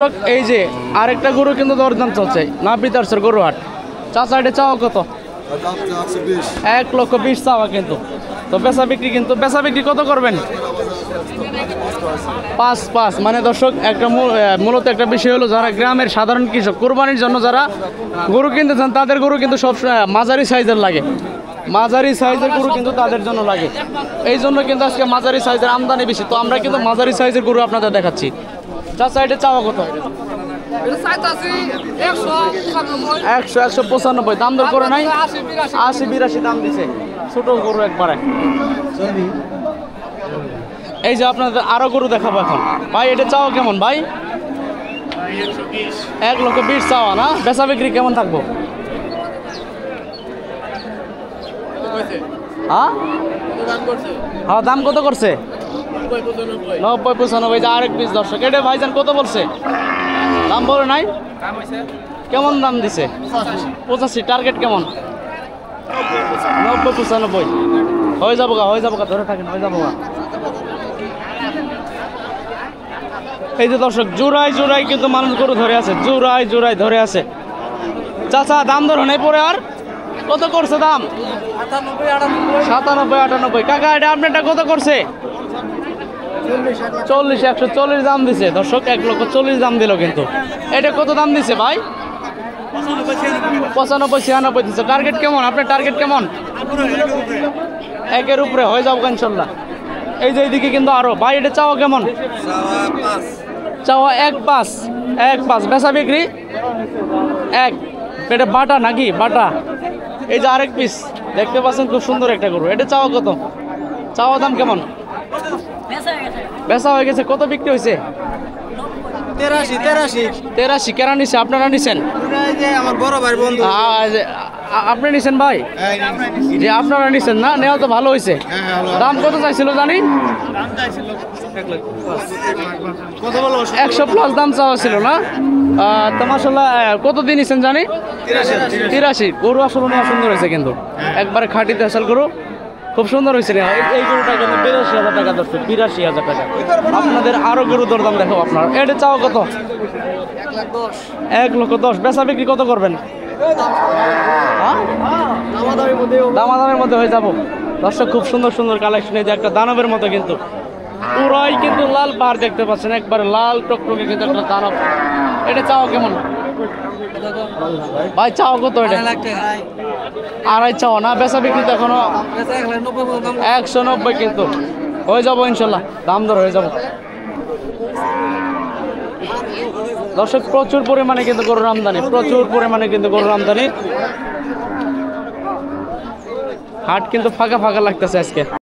এই যে আরেকটা গরু কিন্তু দরদাম চলছে নাপিতারসের গরু হাট। চাচা এটা চাওয়া কত? 1,20,000 চাওয়া কিন্তু। তো বেচা বিক্রি কত করবেন? 5 মানে দর্শক একটা মূলত একটা বিষয় হলো যারা গ্রামের সাধারণ কৃষক কোরবানির জন্য যারা গরু কিনতে চান তাদের গরু কিন্তু সব মাঝারি সাইজের লাগে। মাঝারি সাইজের গরু কিন্তু তাদের জন্য লাগে, এই জন্য কিন্তু আজকে মাঝারি সাইজের আমদানি বেশি। তো আমরা কিন্তু মাঝারি সাইজের গরু আপনাদের দেখাচ্ছি। চাচা এটা চাওয়া কত? 195 দাম দর করে নাই, 80-82 দাম দিছে ছোট গরু একবারে। এই যে আপনাদের আরো গরু দেখাবো এখন। ভাই এটা চাওয়া কেমন ভাই? 1,20,000 চাওয়া না? বেচা বিক্রি কেমন থাকবো? হ্যাঁ দাম কত করছে? 90-95। যে আরেক পিস দর্শক এটা ভাইজান কত বলছে? দাম বলে নাই, কেমন দাম দিছে? 85। টার্গেট কেমন? 90-95 হয়ে যাবো গা ধরে থাকেন, হয়ে যাবো গা। এই যে দর্শক জোড়ায় কিন্তু মানুষ গরু ধরে আছে, জোড়ায় ধরে আছে। চাচা দাম ধরো নাই পরে আর কত করছে দাম? 97-98। কাকা এটা আপনারটা কত করছে? 140 দাম দিছে দর্শক। 1,40,000 দাম দিল কিন্তু। এটা কত দাম দিছে ভাই? 95-96 দিচ্ছে। টার্গেট কেমন আপনার? টার্গেট কেমন? 1-এর উপরে হয়ে যাবো ইনশাল্লাহ। এই যে এইদিকে কিন্তু আরো ভাই এটা চাওয়া কেমন? চাওয়া 1,5 বেচা বিক্রি 1। এটা বাটা নাকি? বাটা। এই যে আরেক পিস দেখতে পাচ্ছেন, খুব সুন্দর একটা গরু। এটা চাওয়া কত? চাওয়া দাম কেমন? বেচা হয়ে গেছে। কত বিক্রি হয়েছে? 83। কেনা নিছে? আপনারা নিছেন? আমার বড় ভাই বন্ধু। আপনি নিছেন ভাই? যে আপনারা নিছেন না? নেওয়া তো ভালো হয়েছে। দাম কত চাইছিল জানি? 100+ দাম চাওয়া ছিল না? তো মাশাআল্লাহ কতদিন নিছেন জানি? 83। গরু আসলে নেওয়া সুন্দর হয়েছে কিন্তু, একবারে খাঁটি দেশাল গরু, খুব সুন্দর হয়েছে। এই গরুটা কিন্তু 82,000 টাকা দর্শক, 82,000 টাকা। আপনাদের আরো গরু দরদাম দেখো আপনার। এটা চাওয়া কত? 1,10,000। বেচা বিক্রি কত করবেন? দামাদামের মধ্যে হয়ে যাবো দর্শক। খুব সুন্দর কালেকশন। এই যে একটা দানবের মতো কিন্তু, পুরাই কিন্তু লাল পাহাড় দেখতে পাচ্ছেন, একবার লাল টকটকে কিন্তু একটা দানব। এটা চাওয়া কেমন ভাই? চাওয়া কত? এটা 2.5 চাওয়া না? বেচা বিক্রি তো এখনো 190 কিন্তু হয়ে যাবো ইনশাল্লাহ, দাম দর হয়ে যাবো দর্শক। প্রচুর পরিমাণে কিন্তু গরুর আমদানি, হাট কিন্তু ফাঁকা লাগতেছে আজকে।